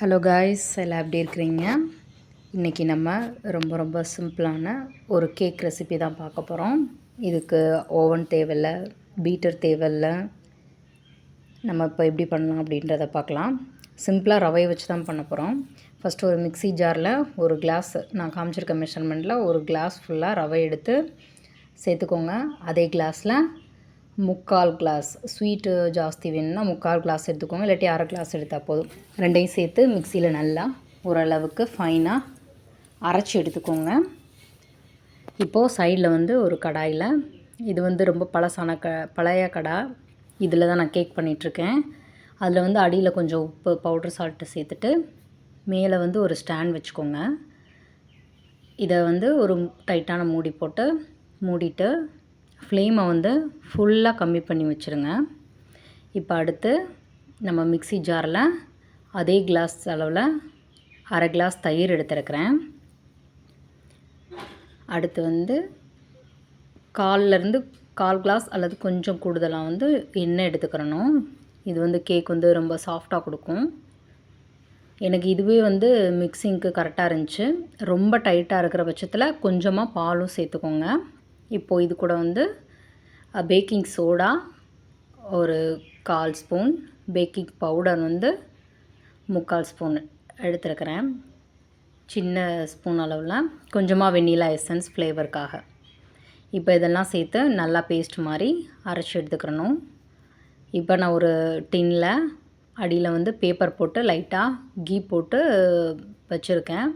Hello guys, எல்லாம் எப்படி இருக்கிறீங்க? இன்றைக்கி நம்ம ரொம்ப சிம்பிளான ஒரு கேக் ரெசிபி தான் பார்க்க போகிறோம். இதுக்கு ஓவன் தேவையில்லை, பீட்டர் தேவையில்லை. நம்ம இப்போ எப்படி பண்ணலாம் அப்படின்றத பார்க்கலாம். சிம்பிளாக ரவையை வச்சு தான் பண்ண போகிறோம். ஃபஸ்ட்டு ஒரு மிக்ஸி ஜாரில் ஒரு கிளாஸ், நான் காமிச்சிருக்க மெஷர்மெண்ட்டில் ஒரு கிளாஸ் ஃபுல்லாக ரவை எடுத்து சேர்த்துக்கோங்க. அதே கிளாஸில் 3/4 கிளாஸ், ஸ்வீட்டு ஜாஸ்தி வேணும்னா 3/4 கிளாஸ் எடுத்துக்கோங்க, இல்லாட்டி அரை கிளாஸ் எடுத்தால் போதும். ரெண்டையும் சேர்த்து மிக்சியில் நல்லா ஓரளவுக்கு ஃபைனாக அரைச்சி எடுத்துக்கோங்க. இப்போது சைடில் ஒரு கடாயில், இது ரொம்ப பழைய கடாய், இதில் தான் நான் கேக் பண்ணிகிட்ருக்கேன். அதில் அடியில் கொஞ்சம் உப்பு, பவுடர் சால்ட்டு சேர்த்துட்டு மேலே ஒரு ஸ்டாண்ட் வச்சுக்கோங்க. இதை ஒரு டைட்டான மூடி போட்டு மூடிட்டு ஃப்ளேமை ஃபுல்லாக கம்மி பண்ணி வச்சுருங்க. இப்போ அடுத்து நம்ம மிக்ஸி ஜாரில் அதே கிளாஸ் அளவில் அரை கிளாஸ் தயிர் எடுத்துருக்கிறேன். அடுத்து 1/4 கிளாஸ் அல்லது கொஞ்சம் கூடுதலாக எண்ணெய் எடுத்துக்கிறணும். இது கேக் ரொம்ப சாஃப்டாக கொடுக்கும். எனக்கு இதுவே மிக்ஸிங்க்கு கரெக்டாக இருந்துச்சு. ரொம்ப டைட்டாக இருக்கிற பட்சத்தில் கொஞ்சமாக பாலும் சேர்த்துக்கோங்க. இப்போது இது கூட பேக்கிங் சோடா ஒரு 1/4 ஸ்பூன், பேக்கிங் பவுடர் 3/4 ஸ்பூன் எடுத்துருக்கிறேன். சின்ன ஸ்பூன் அளவில் கொஞ்சமாக வெண்ணிலா எசன்ஸ் ஃப்ளேவருக்காக. இப்போ இதெல்லாம் சேர்த்து நல்லா பேஸ்ட் மாதிரி அரைச்சி எடுத்துக்கிறணும். இப்போ நான் ஒரு டின்னில் அடியில் பேப்பர் போட்டு லைட்டாக கீ போட்டு வச்சுருக்கேன்.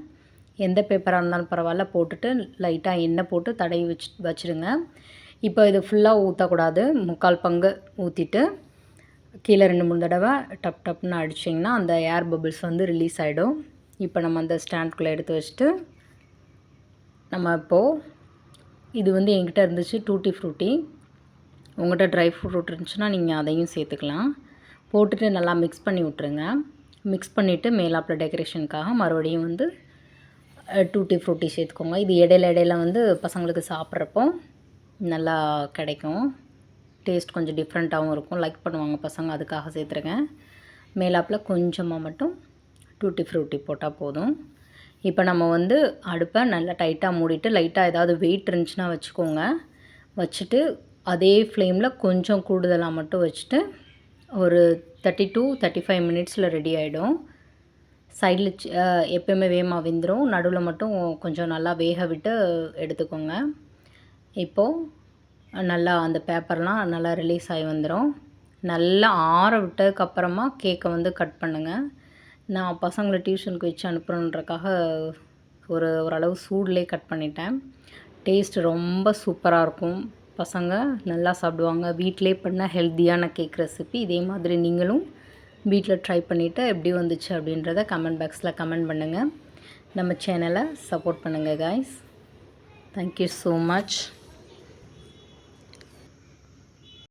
எந்த பேப்பராக இருந்தாலும் பரவாயில்ல, போட்டுட்டு லைட்டாக எண்ணெய் போட்டு தடவி வச்சுருங்க. இப்போ இது ஃபுல்லாக ஊற்றக்கூடாது, 3/4 பங்கு ஊற்றிட்டு கீழே 2-3 தடவை டப்னு அடிச்சிங்கன்னா அந்த ஏர் பபிள்ஸ் ரிலீஸ் ஆகிடும். இப்போ நம்ம அந்த ஸ்டாண்ட்குள்ளே எடுத்து வச்சுட்டு நம்ம இப்போது இது என்கிட்ட இருந்துச்சு டூட்டி ஃப்ரூட்டி. உங்கள்கிட்ட ட்ரை ஃப்ரூட் இருந்துச்சுன்னா நீங்கள் அதையும் சேர்த்துக்கலாம். போட்டுட்டு நல்லா மிக்ஸ் பண்ணி விட்ருங்க. மிக்ஸ் பண்ணிவிட்டு மேலாப்பில் டெக்கரேஷனுக்காக மறுபடியும் டூட்டி ஃப்ரூட்டி சேர்த்துக்கோங்க. இது இடையில பசங்களுக்கு சாப்பிட்றப்போ நல்லா கிடைக்கும். டேஸ்ட் கொஞ்சம் டிஃப்ரெண்ட்டாகவும் இருக்கும், லைக் பண்ணுவாங்க பசங்க, அதுக்காக சேர்த்துருக்கேன். மேலாப்பில் கொஞ்சமாக மட்டும் டூட்டி ஃப்ரூட்டி போட்டால் போதும். இப்போ நம்ம அடுப்பை நல்லா டைட்டாக மூடிட்டு லைட்டாக ஏதாவது வெயிட் இருந்துச்சுன்னா வச்சுக்கோங்க. வச்சுட்டு அதே ஃப்ளேமில் கொஞ்சம் கூடுதலாக மட்டும் வச்சுட்டு ஒரு 30 to 35 மினிட்ஸில் ரெடி ஆகிடும். சைடில் எப்போயுமே வேகமாக வெந்துடும், நடுவில் மட்டும் கொஞ்சம் நல்லா வேக விட்டு எடுத்துக்கோங்க. இப்போது நல்லா அந்த பேப்பர்லாம் நல்லா ரிலீஸ் ஆகி வந்துடும். நல்லா ஆற விட்டதுக்கப்புறமா கேக்கை கட் பண்ணுங்கள். நான் பசங்களை டியூஷனுக்கு வச்சு அனுப்புகிறன்றக்காக ஓரளவு சூடுலேயே கட் பண்ணிட்டேன். டேஸ்ட் ரொம்ப சூப்பராக இருக்கும், பசங்க நல்லா சாப்பிடுவாங்க. வீட்டிலே பண்ண ஹெல்த்தியான கேக் ரெசிபி. இதே மாதிரி நீங்களும் வீட்டில் ட்ரை பண்ணிவிட்டு எப்படி வந்துச்சு அப்படின்றத கமெண்ட் பாக்ஸில் கமெண்ட் பண்ணுங்கள். நம்ம சேனலை சப்போர்ட் பண்ணுங்கள் காய்ஸ். Thank you so much.